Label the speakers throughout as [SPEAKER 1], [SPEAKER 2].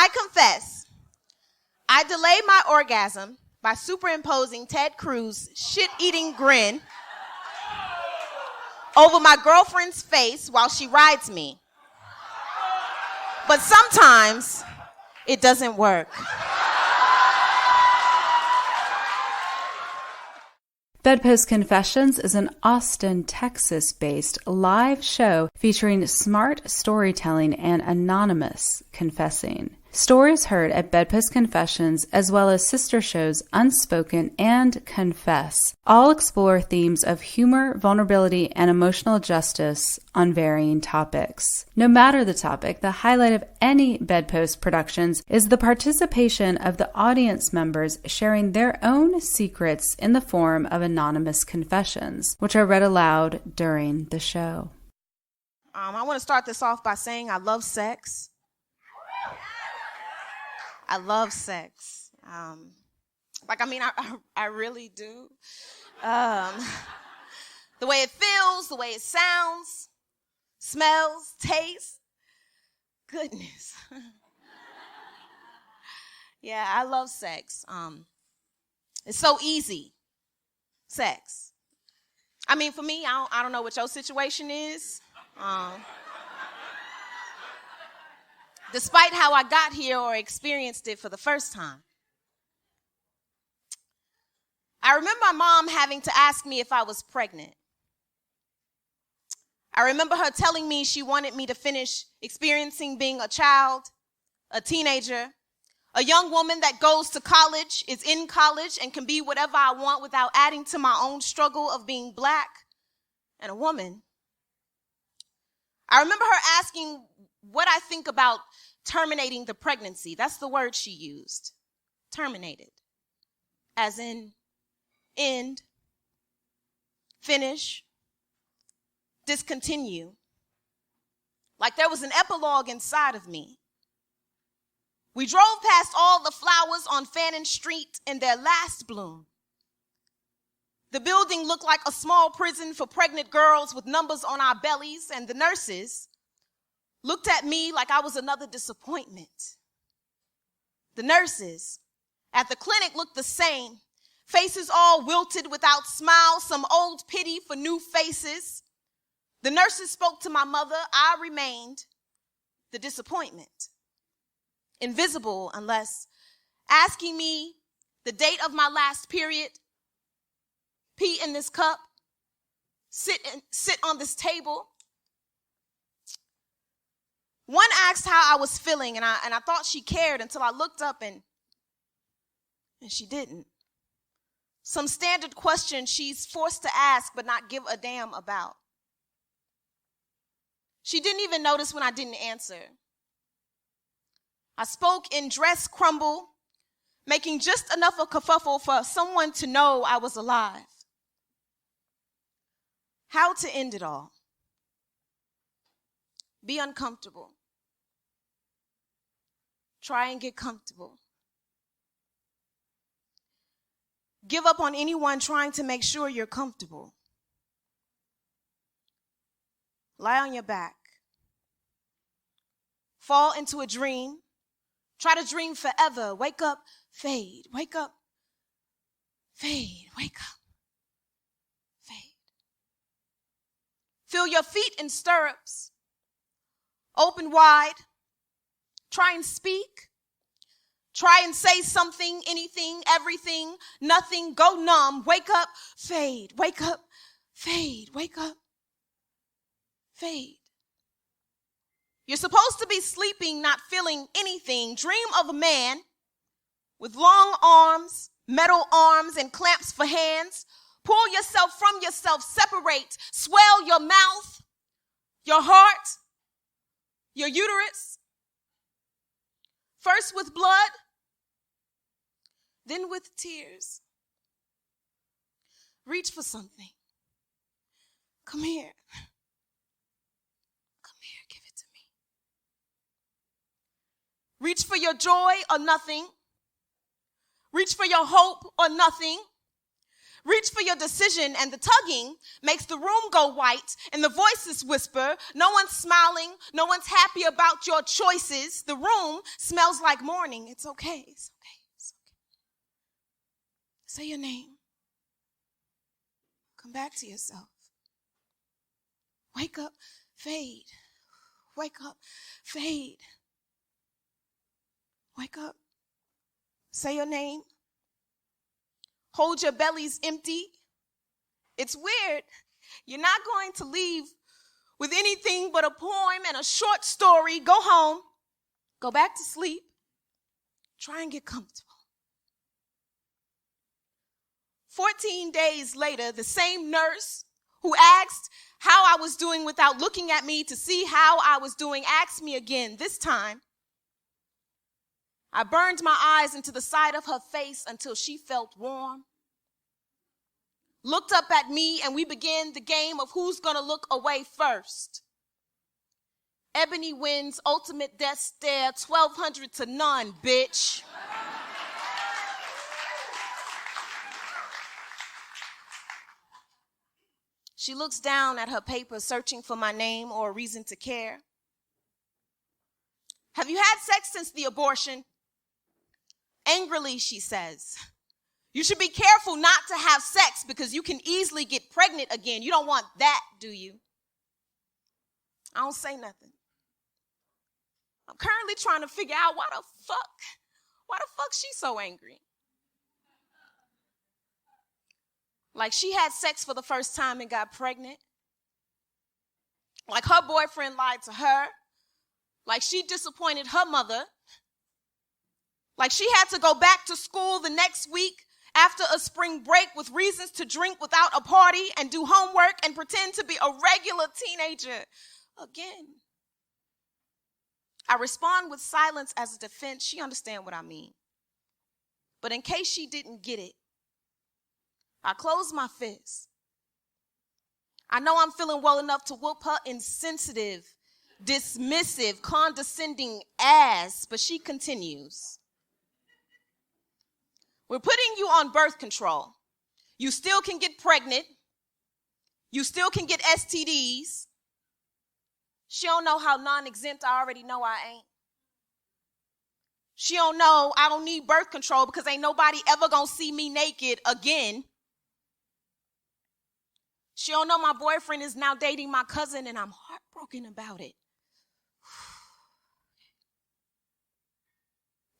[SPEAKER 1] I confess, I delayed my orgasm by superimposing Ted Cruz's shit-eating grin over my girlfriend's face while she rides me. But sometimes it doesn't work.
[SPEAKER 2] BedPost Confessions is an Austin, Texas-based live show featuring smart storytelling and anonymous confessing. Stories heard at BedPost Confessions, as well as sister shows Unspoken and Confess, all explore themes of humor, vulnerability, and emotional justice on varying topics. No matter the topic, the highlight of any BedPost productions is the participation of the audience members sharing their own secrets in the form of anonymous confessions, which are read aloud during the show.
[SPEAKER 1] I want to start this off by saying I love sex. I love sex. I really do. The way it feels, the way it sounds, smells, tastes. Goodness. Yeah, I love sex. It's so easy. Sex. I mean, for me, I don't know what your situation is. Despite how I got here or experienced it for the first time. I remember my mom having to ask me if I was pregnant. I remember her telling me she wanted me to finish experiencing being a child, a teenager, a young woman that goes to college, is in college, and can be whatever I want without adding to my own struggle of being black and a woman. I remember her asking what I think about terminating the pregnancy. That's the word she used. Terminated. As in end, finish, discontinue. Like there was an epilogue inside of me. We drove past all the flowers on Fannin Street in their last bloom. The building looked like a small prison for pregnant girls with numbers on our bellies, and the nurses looked at me like I was another disappointment. The nurses at the clinic looked the same, faces all wilted without smiles, some old pity for new faces. The nurses spoke to my mother. I remained the disappointment. Invisible unless asking me the date of my last period, pee in this cup, sit on this table. One asked how I was feeling, and I thought she cared until I looked up and she didn't. Some standard question she's forced to ask but not give a damn about. She didn't even notice when I didn't answer. I spoke in dress crumble, making just enough of a kerfuffle for someone to know I was alive. How to end it all? Be uncomfortable. Try and get comfortable. Give up on anyone trying to make sure you're comfortable. Lie on your back. Fall into a dream. Try to dream forever. Wake up, fade. Wake up, fade. Wake up, fade. Feel your feet in stirrups. Open wide. Try and speak. Try and say something, anything, everything, nothing. Go numb. Wake up, fade. Wake up, fade. Wake up, fade. You're supposed to be sleeping, not feeling anything. Dream of a man with long arms, metal arms, and clamps for hands. Pull yourself from yourself. Separate. Swell your mouth, your heart, your uterus. First with blood, then with tears. Reach for something. Come here. Come here, give it to me. Reach for your joy or nothing. Reach for your hope or nothing. reach for your decision, and the tugging makes the room go white, and the voices whisper. No one's smiling. No one's happy about your choices. The room smells like morning. It's okay. It's okay. It's okay. Say your name. Come back to yourself. Wake up, fade. Wake up, fade. Wake up. Say your name. Hold your bellies empty. It's weird. You're not going to leave with anything but a poem and a short story. Go home. Go back to sleep. Try and get comfortable. 14 days later, the same nurse who asked how I was doing without looking at me to see how I was doing asked me again. This time, I burned my eyes into the side of her face until she felt warm. Looked up at me, and we began the game of who's going to look away first. Ebony wins ultimate death stare, 1,200 to none, bitch. She looks down at her paper, searching for my name or a reason to care. Have you had sex since the abortion? Angrily, she says, you should be careful not to have sex because you can easily get pregnant again. You don't want that, do you? I don't say nothing. I'm currently trying to figure out why the fuck she's so angry. Like she had sex for the first time and got pregnant. Like her boyfriend lied to her. Like she disappointed her mother. Like she had to go back to school the next week after a spring break with reasons to drink without a party and do homework and pretend to be a regular teenager again. I respond with silence as a defense. She understands what I mean. But in case she didn't get it, I close my fist. I know I'm feeling well enough to whoop her insensitive, dismissive, condescending ass, but she continues. We're putting you on birth control. You still can get pregnant. You still can get STDs. She don't know how non-exempt I already know I ain't. She don't know I don't need birth control because ain't nobody ever gonna see me naked again. She don't know my boyfriend is now dating my cousin and I'm heartbroken about it.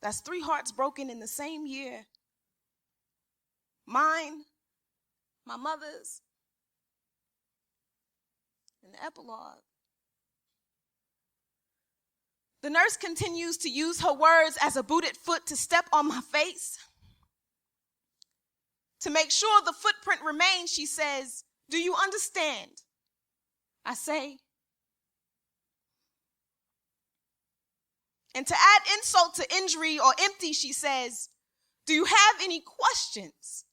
[SPEAKER 1] That's 3 hearts broken in the same year. Mine, my mother's, and the epilogue. The nurse continues to use her words as a booted foot to step on my face. To make sure the footprint remains, she says, do you understand? I say. And to add insult to injury or empty, she says, do you have any questions?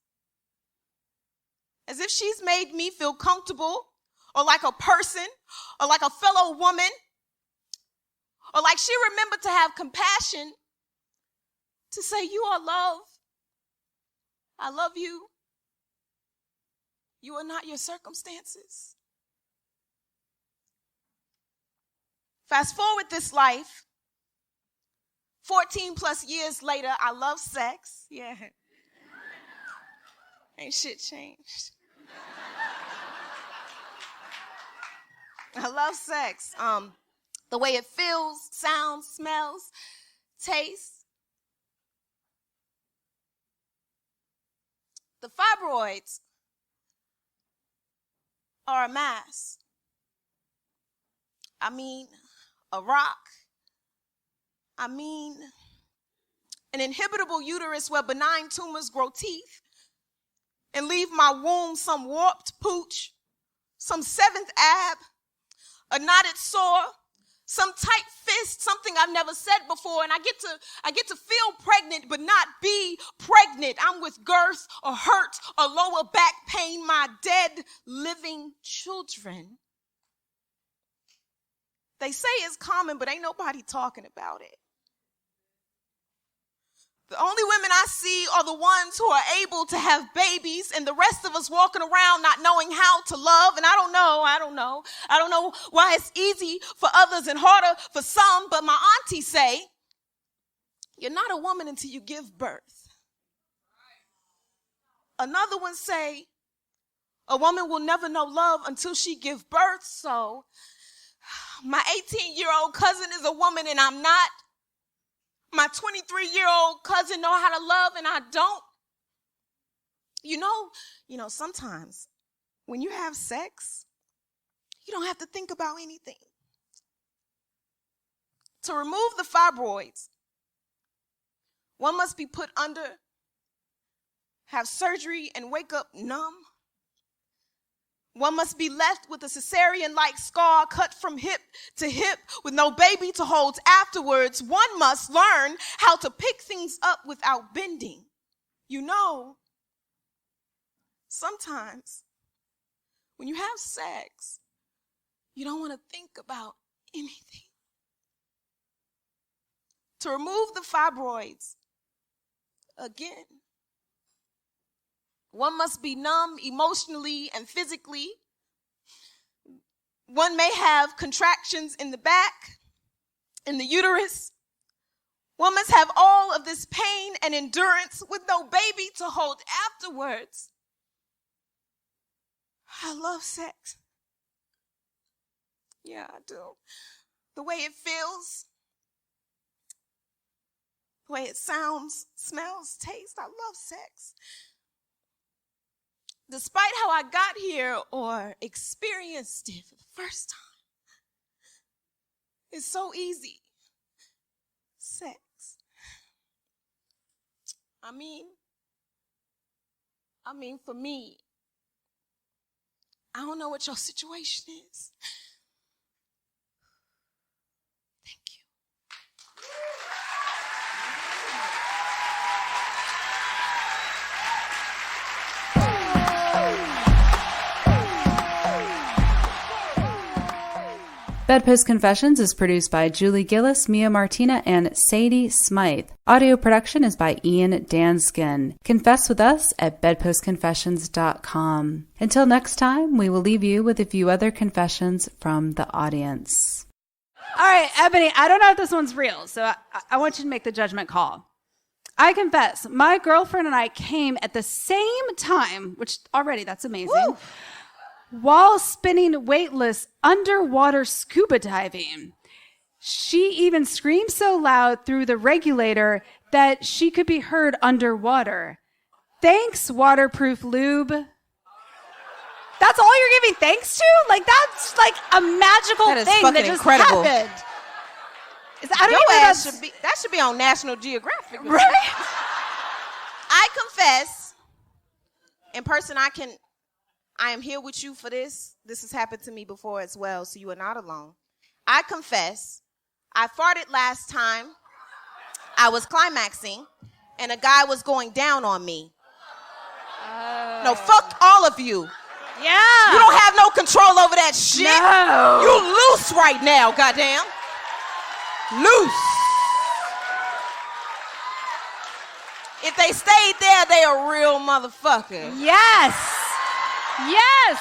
[SPEAKER 1] As if she's made me feel comfortable or like a person or like a fellow woman or like she remembered to have compassion to say, you are loved. I love you. You are not your circumstances. Fast forward this life, 14 plus years later, I love sex. Yeah. Ain't shit changed. I love sex. The way it feels, sounds, smells, tastes. The fibroids are a mass. I mean, a rock. I mean, an inhibitable uterus where benign tumors grow teeth and leave my womb some warped pooch, some seventh ab, a knotted sore, some tight fist, something I've never said before, and I get to feel pregnant but not be pregnant. I'm with girth or hurt or lower back pain, my dead living children. They say it's common, but ain't nobody talking about it. The only women I see are the ones who are able to have babies, and the rest of us walking around not knowing how to love. And I don't know why it's easy for others and harder for some, but my auntie say, you're not a woman until you give birth. Another one say, a woman will never know love until she give birth. So my 18-year-old cousin is a woman and I'm not. My 23-year-old cousin know how to love and I don't. You know, sometimes when you have sex, you don't have to think about anything. To remove the fibroids, one must be put under, have surgery, and wake up numb. One must be left with a cesarean-like scar cut from hip to hip with no baby to hold afterwards. One must learn how to pick things up without bending. You know, sometimes when you have sex, you don't want to think about anything. To remove the fibroids, again, one must be numb emotionally and physically. One may have contractions in the back, in the uterus. One must have all of this pain and endurance with no baby to hold afterwards. I love sex. Yeah, I do. The way it feels, the way it sounds, smells, tastes. I love sex. Despite how I got here or experienced it for the first time, it's so easy. Sex. I mean, for me, I don't know what your situation is. Thank you.
[SPEAKER 2] BedPost Confessions is produced by Julie Gillis, Mia Martina, and Sadie Smythe. Audio production is by Ian Danskin. Confess with us at bedpostconfessions.com. Until next time, we will leave you with a few other confessions from the audience.
[SPEAKER 3] All right, Ebony, I don't know if this one's real, so I want you to make the judgment call. I confess, my girlfriend and I came at the same time, which already that's amazing. Woo! While spinning weightless underwater scuba diving. She even screamed so loud through the regulator that she could be heard underwater. Thanks, waterproof lube. That's all you're giving thanks to? Like, that's like a magical thing that just
[SPEAKER 1] incredible.
[SPEAKER 3] Happened.
[SPEAKER 1] That should be on National Geographic.
[SPEAKER 3] Right?
[SPEAKER 1] I confess, in person, I am here with you for this. This has happened to me before as well, so you are not alone. I confess, I farted last time I was climaxing, and a guy was going down on me.
[SPEAKER 3] Oh.
[SPEAKER 1] No, fuck all of you.
[SPEAKER 3] Yeah.
[SPEAKER 1] You don't have no control over that shit.
[SPEAKER 3] No.
[SPEAKER 1] You loose right now, goddamn. Loose. If they stayed there, they a real motherfucker.
[SPEAKER 3] Yes. Yes.